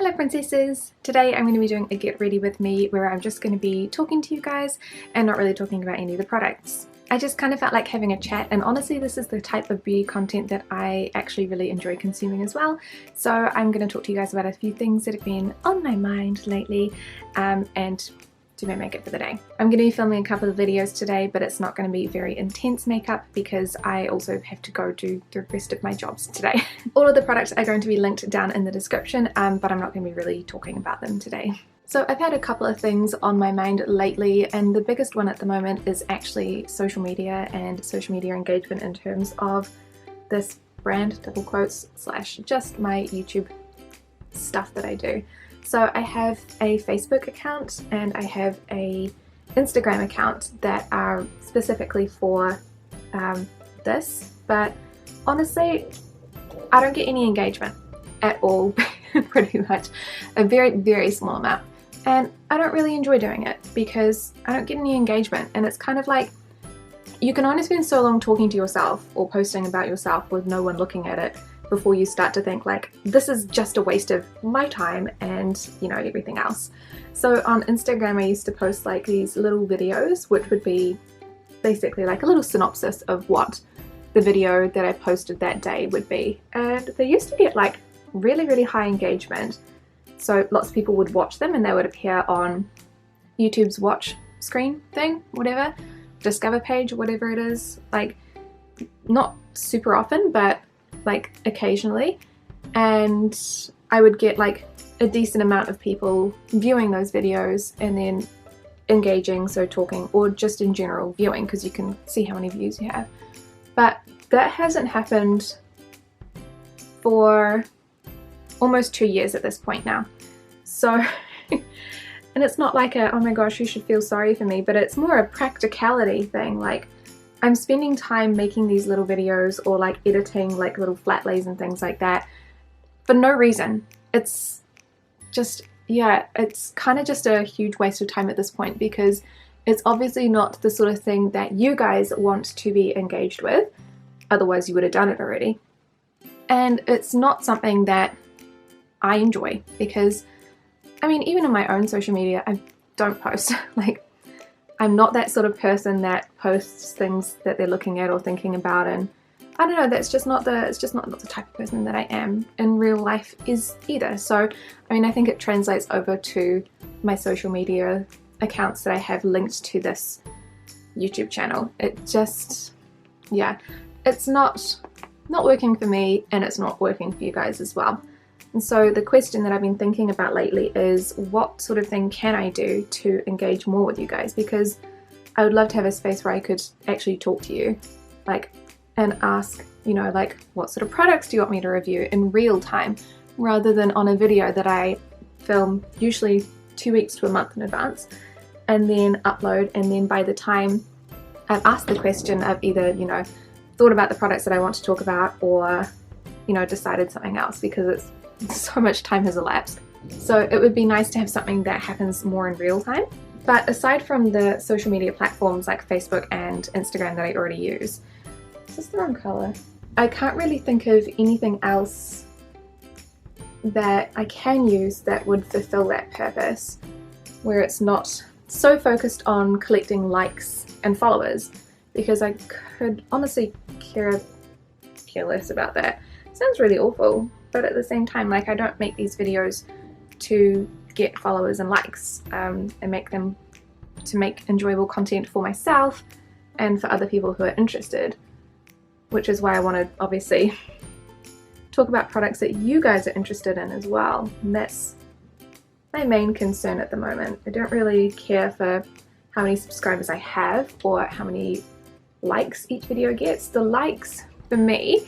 Hello princesses! Today I'm going to be doing a get ready with me where I'm just going to be talking to you guys and not really talking about any of the products. I just kind of felt like having a chat, and honestly this is the type of beauty content that I actually really enjoy consuming as well. So I'm going to talk to you guys about a few things that have been on my mind lately and do my makeup for the day. I'm going to be filming a couple of videos today, but it's not going to be very intense makeup because I also have to go do the rest of my jobs today. All of the products are going to be linked down in the description, but I'm not going to be really talking about them today. So I've had a couple of things on my mind lately, and the biggest one at the moment is actually social media and social media engagement in terms of this brand, double quotes, slash just my YouTube stuff that I do. So I have a Facebook account and I have a Instagram account that are specifically for this, but honestly I don't get any engagement at all, pretty much. A very small amount, and I don't really enjoy doing it because I don't get any engagement, and it's kind of like you can only spend so long talking to yourself or posting about yourself with no one looking at it before you start to think like, this is just a waste of my time and, you know, everything else. So on Instagram I used to post like these little videos which would be basically like a little synopsis of what the video that I posted that day would be, and they used to get like really high engagement. So lots of people would watch them and they would appear on YouTube's watch screen thing, whatever, discover page, whatever it is, like not super often but like occasionally, and I would get like a decent amount of people viewing those videos and then engaging, so talking or just in general viewing, because you can see how many views you have. But that hasn't happened for almost 2 years at this point now. So and it's not like a oh my gosh you should feel sorry for me, but it's more a practicality thing. Like I'm spending time making these little videos or like editing like little flat lays and things like that for no reason. It's just, yeah, it's kind of just a huge waste of time at this point because it's obviously not the sort of thing that you guys want to be engaged with, otherwise you would have done it already. And it's not something that I enjoy because, I mean, even on my own social media I don't post. Like, I'm not that sort of person that posts things that they're looking at or thinking about, and I don't know, that's just not the type of person that I am in real life is either. So I mean, I think it translates over to my social media accounts that I have linked to this YouTube channel. It just, yeah, it's not working for me, and it's not working for you guys as well. And so the question that I've been thinking about lately is what sort of thing can I do to engage more with you guys, because I would love to have a space where I could actually talk to you, like, and ask, you know, like, what sort of products do you want me to review in real time, rather than on a video that I film usually 2 weeks to a month in advance and then upload, and then by the time I've asked the question I've either, you know, thought about the products that I want to talk about or, you know, decided something else because so much time has elapsed. So it would be nice to have something that happens more in real time. But aside from the social media platforms like Facebook and Instagram that I already use, is this the wrong color? I can't really think of anything else that I can use that would fulfill that purpose, where it's not so focused on collecting likes and followers, because I could honestly care less about that. It sounds really awful, but at the same time, like, I don't make these videos to get followers and likes. I make them to make enjoyable content for myself and for other people who are interested, which is why I want to obviously talk about products that you guys are interested in as well. And that's my main concern at the moment. I don't really care for how many subscribers I have or how many likes each video gets. The likes for me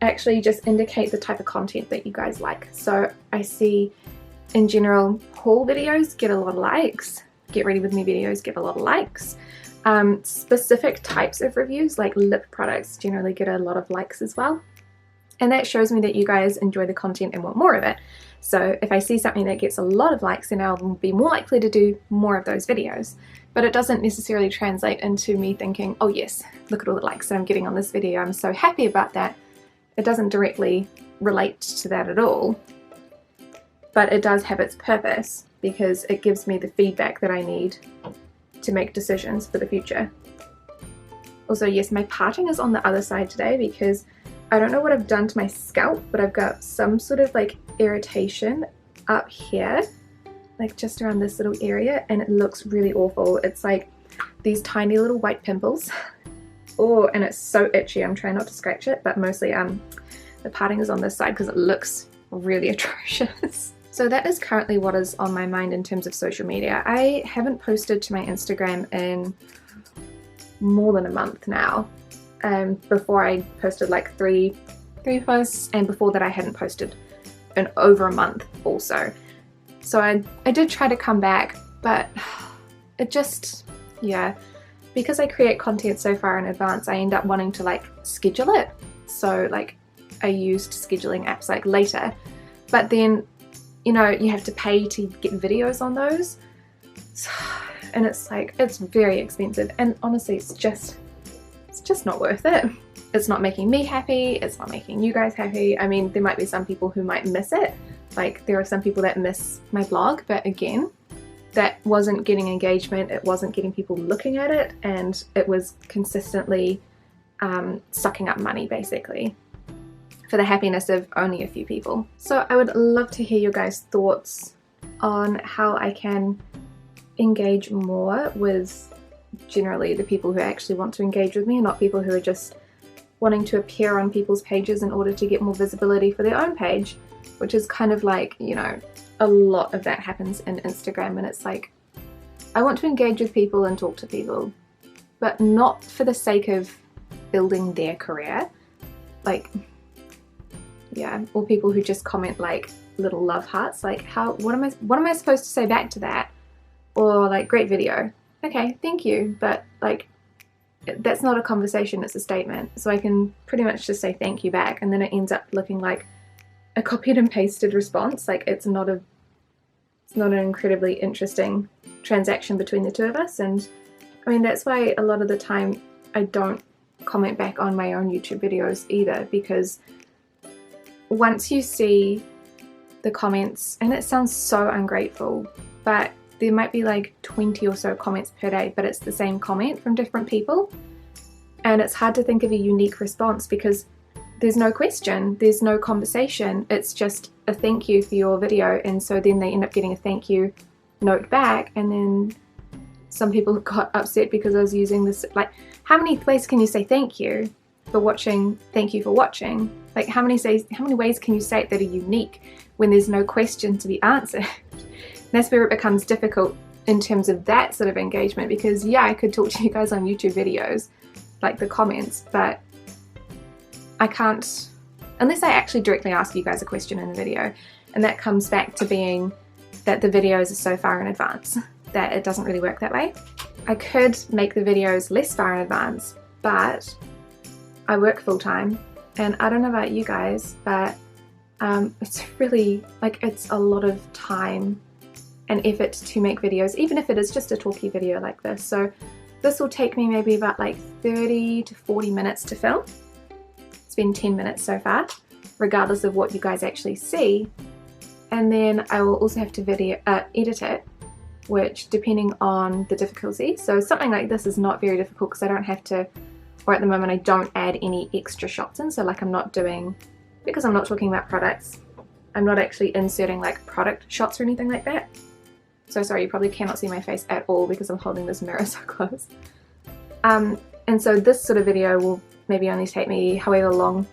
actually just indicate the type of content that you guys like. So I see in general haul videos get a lot of likes, get ready with me videos get a lot of likes, specific types of reviews like lip products generally get a lot of likes as well, and that shows me that you guys enjoy the content and want more of it. So if I see something that gets a lot of likes, then I'll be more likely to do more of those videos. But it doesn't necessarily translate into me thinking, oh yes, look at all the likes that I'm getting on this video, I'm so happy about that. It doesn't directly relate to that at all. but it does have its purpose because it gives me the feedback that I need to make decisions for the future. Also, yes, my parting is on the other side today because I don't know what I've done to my scalp, but I've got some sort of like irritation up here, like just around this little area, and it looks really awful. It's like these tiny little white pimples. Oh, and it's so itchy. I'm trying not to scratch it, but mostly the parting is on this side because it looks really atrocious. So that is currently what is on my mind in terms of social media. I haven't posted to my Instagram in more than a month now. Before I posted like three posts, and before that I hadn't posted in over a month also. So I did try to come back, but it just, yeah, because I create content so far in advance, I end up wanting to like schedule it. So like I used scheduling apps like Later, but then, you know, you have to pay to get videos on those. And it's like, it's very expensive, and honestly it's just not worth it. It's not making me happy, it's not making you guys happy. I mean, there might be some people who might miss it, like there are some people that miss my blog, but again, that wasn't getting engagement, it wasn't getting people looking at it, and it was consistently sucking up money basically for the happiness of only a few people. So I would love to hear your guys' thoughts on how I can engage more with generally the people who actually want to engage with me, and not people who are just wanting to appear on people's pages in order to get more visibility for their own page, which is kind of like, you know, a lot of that happens in Instagram. And it's like, I want to engage with people and talk to people, but not for the sake of building their career. Like, yeah, or people who just comment like little love hearts, like what am I supposed to say back to that? Or like, great video, okay, thank you, but like that's not a conversation, it's a statement. So I can pretty much just say thank you back, and then it ends up looking like a copied and pasted response. Like it's not an incredibly interesting transaction between the two of us. And I mean, that's why a lot of the time I don't comment back on my own YouTube videos either, because once you see the comments, and it sounds so ungrateful, but there might be like 20 or so comments per day, but it's the same comment from different people, and it's hard to think of a unique response because there's no question, there's no conversation, it's just a thank you for your video. And so then they end up getting a thank you note back, and then some people got upset because I was using this, like, how many ways can you say thank you for watching, thank you for watching? Like how many ways can you say it that are unique when there's no question to be answered? That's where it becomes difficult in terms of that sort of engagement, because yeah, I could talk to you guys on YouTube videos, like the comments, but I can't, unless I actually directly ask you guys a question in the video, and that comes back to being that the videos are so far in advance that it doesn't really work that way. I could make the videos less far in advance, but I work full time, and I don't know about you guys, but it's really, like, it's a lot of time and effort to make videos, even if it is just a talky video like this. So this will take me maybe about like 30 to 40 minutes to film. It's been 10 minutes so far, regardless of what you guys actually see. And then I will also have to edit it, which depending on the difficulty. So something like this is not very difficult because I don't have to, or at the moment I don't add any extra shots in. So like I'm not doing, because I'm not talking about products, I'm not actually inserting like product shots or anything like that. So sorry, you probably cannot see my face at all because I'm holding this mirror so close. And so this sort of video will maybe only take me however long,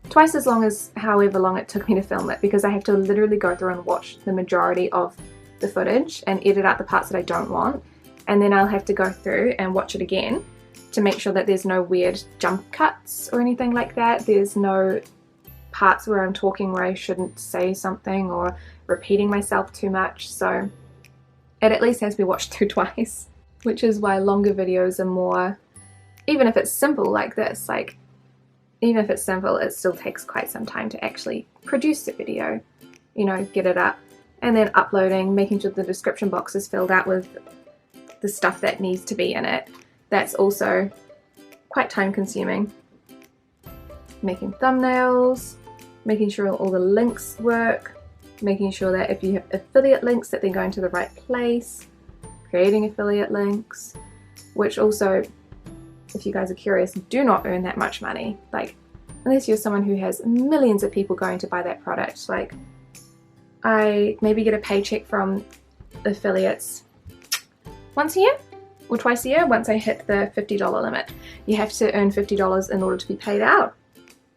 twice as long as however long it took me to film it, because I have to literally go through and watch the majority of the footage and edit out the parts that I don't want, and then I'll have to go through and watch it again to make sure that there's no weird jump cuts or anything like that. There's no parts where I'm talking where I shouldn't say something or repeating myself too much. So it at least has to be watched through twice, which is why longer videos are more, even if it's simple like this, like even if it's simple, it still takes quite some time to actually produce the video, you know, get it up, and then uploading, making sure the description box is filled out with the stuff that needs to be in it. That's also quite time consuming. Making thumbnails, making sure all the links work, making sure that if you have affiliate links that they're going to the right place, creating affiliate links, which also, if you guys are curious, do not earn that much money. Like, unless you're someone who has millions of people going to buy that product. Like, I maybe get a paycheck from affiliates once a year or twice a year once I hit the $50 limit. You have to earn $50 in order to be paid out.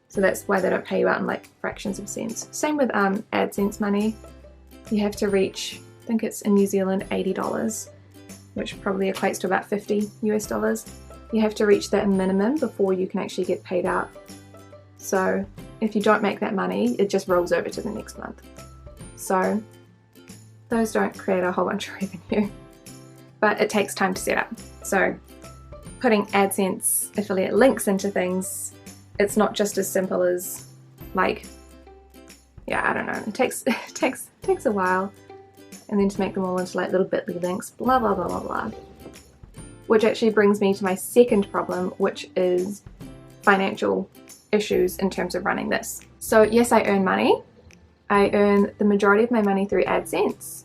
So that's why they don't pay you out in like fractions of cents. Same with AdSense money. You have to reach, I think it's in New Zealand, $80, which probably equates to about 50 US dollars. You have to reach that minimum before you can actually get paid out. So if you don't make that money, it just rolls over to the next month. So those don't create a whole bunch of revenue, but it takes time to set up. So putting AdSense affiliate links into things, it's not just as simple as like, yeah, I don't know. It takes a while, and then to make them all into like little bit.ly links, blah blah blah blah blah. Which actually brings me to my second problem, which is financial issues in terms of running this. So yes, I earn money. I earn the majority of my money through AdSense.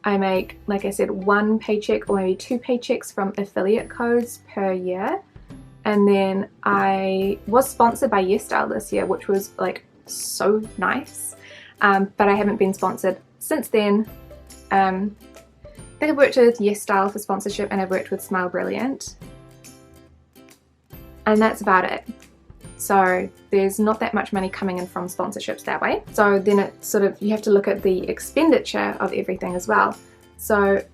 I make, like I said, 1 paycheck or maybe 2 paychecks from affiliate codes per year. And then I was sponsored by YesStyle this year, which was like so nice. But I haven't been sponsored since then. I think I've worked with YesStyle for sponsorship, and I've worked with Smile Brilliant. And that's about it. So there's not that much money coming in from sponsorships that way. So then it sort of, you have to look at the expenditure of everything as well. So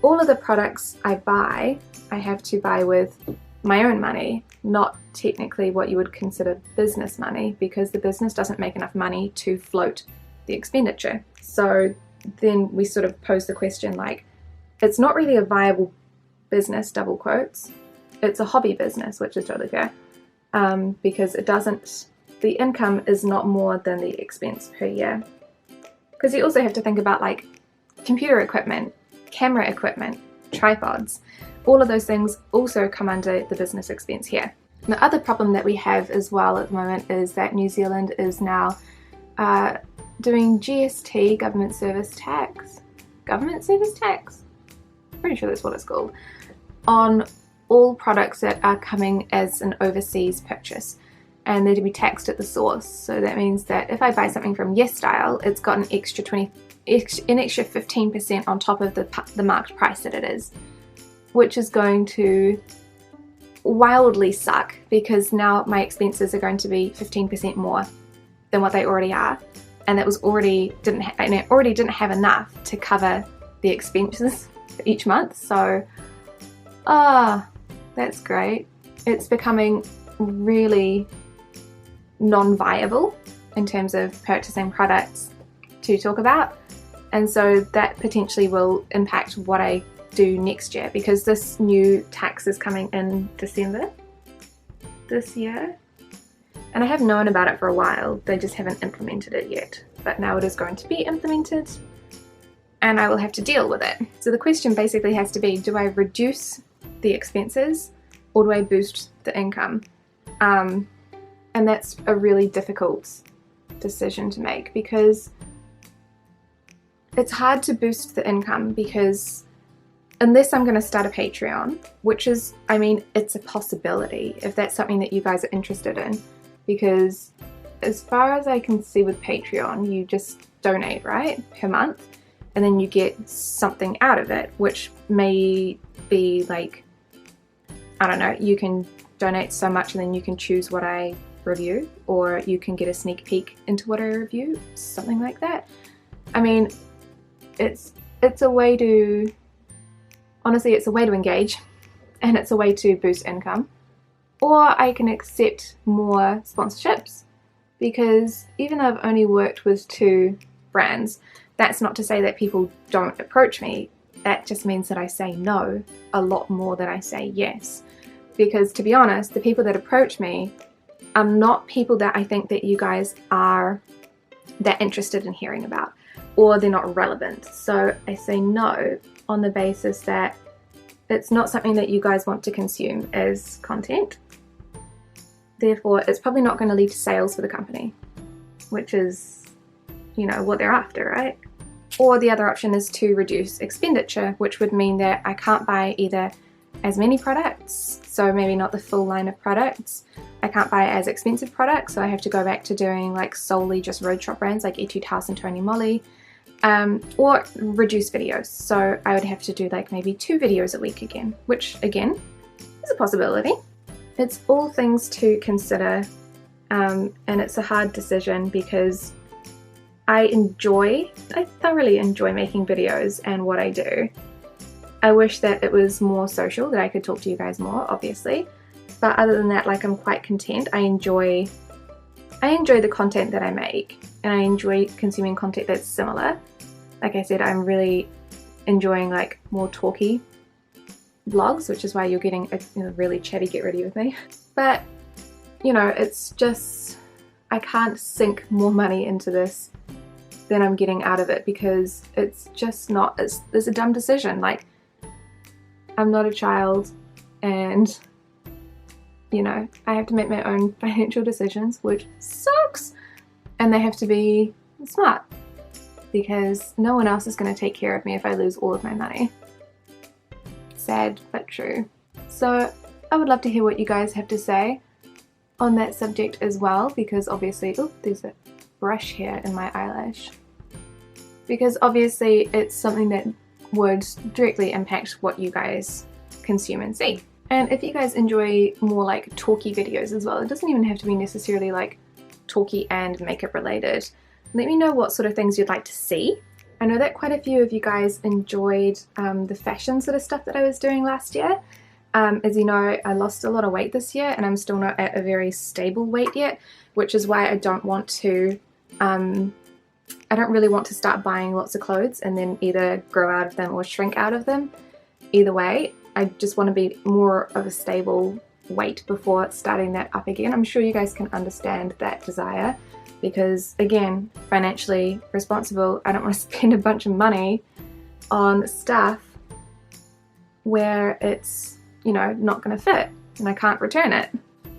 all of the products I buy, I have to buy with my own money, not technically what you would consider business money, because the business doesn't make enough money to float the expenditure. So then we sort of pose the question like, it's not really a viable business, double quotes. It's a hobby business, which is totally fair. Because it doesn't, the income is not more than the expense per year. Because you also have to think about like computer equipment, camera equipment, tripods. All of those things also come under the business expense here. The other problem that we have as well at the moment is that New Zealand is now doing GST, government service tax, pretty sure that's what it's called, on all products that are coming as an overseas purchase, and they're to be taxed at the source. So that means that if I buy something from YesStyle, it's got an extra 15% on top of the marked price that it is, which is going to wildly suck, because now my expenses are going to be 15% more than what they already are, and that was already didn't have enough to cover the expenses for each month. So that's great. It's becoming really non-viable in terms of purchasing products to talk about, and so that potentially will impact what I do next year, because this new tax is coming in December this year, and I have known about it for a while. They just haven't implemented it yet, but now it is going to be implemented and I will have to deal with it. So the question basically has to be, do I reduce the expenses or do I boost the income? And that's a really difficult decision to make, because it's hard to boost the income, because unless I'm going to start a Patreon, which is, I mean, it's a possibility if that's something that you guys are interested in, because as far as I can see with Patreon, you just donate, right, per month, and then you get something out of it, which may be like, I don't know, you can donate so much and then you can choose what I review, or you can get a sneak peek into what I review, something like that. I mean, it's a way to, honestly, it's a way to engage, and it's a way to boost income. Or I can accept more sponsorships, because even though I've only worked with 2 brands, that's not to say that people don't approach me. That just means that I say no a lot more than I say yes. Because to be honest, the people that approach me are not people that I think that you guys are that interested in hearing about, or they're not relevant. So I say no on the basis that it's not something that you guys want to consume as content. Therefore, it's probably not going to lead to sales for the company, which is you know, what they're after, right? Or the other option is to reduce expenditure, which would mean that I can't buy either as many products, so maybe not the full line of products. I can't buy as expensive products, so I have to go back to doing like solely just road shop brands like Etude House and Tony Moly, or reduce videos. So I would have to do like maybe 2 videos a week again, which again is a possibility. It's all things to consider, and it's a hard decision because I thoroughly enjoy making videos and what I do. I wish that it was more social, that I could talk to you guys more, obviously. But other than that, like, I'm quite content. I enjoy the content that I make, and I enjoy consuming content that's similar. Like I said, I'm really enjoying like more talky vlogs, which is why you're getting a really chatty get ready with me. But you know, it's just, I can't sink more money into this than I'm getting out of it, because it's just not, it's a dumb decision. Like, I'm not a child, and you know, I have to make my own financial decisions, which sucks, and they have to be smart, because no one else is going to take care of me if I lose all of my money. Sad but true. So I would love to hear what you guys have to say on that subject as well, because obviously, oh, there's a brush here in my eyelash, because obviously it's something that would directly impact what you guys consume and see. And if you guys enjoy more like talky videos as well, it doesn't even have to be necessarily like talky and makeup related, let me know what sort of things you'd like to see. I know that quite a few of you guys enjoyed the fashion sort of stuff that I was doing last year. As you know, I lost a lot of weight this year, and I'm still not at a very stable weight yet, which is why I don't want to, I don't really want to start buying lots of clothes and then either grow out of them or shrink out of them. Either way, I just want to be more of a stable weight before starting that up again. I'm sure you guys can understand that desire, because again, financially responsible, I don't want to spend a bunch of money on stuff where it's, you know, not going to fit and I can't return it.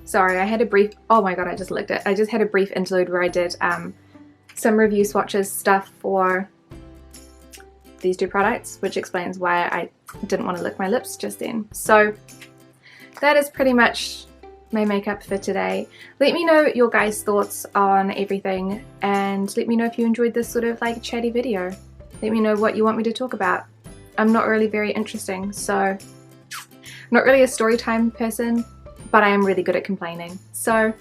Sorry, I had a brief, oh my god, I just licked it. I just had a brief interlude where I did some review swatches stuff for these 2 products, which explains why I didn't want to lick my lips just then. So that is pretty much my makeup for today. Let me know your guys' thoughts on everything, and let me know if you enjoyed this sort of like chatty video. Let me know what you want me to talk about. I'm not really very interesting, so I'm not really a story time person, but I am really good at complaining. So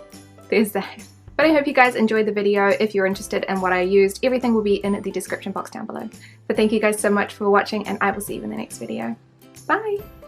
there's that. But I hope you guys enjoyed the video. If you're interested in what I used, everything will be in the description box down below. But thank you guys so much for watching, and I will see you in the next video. Bye!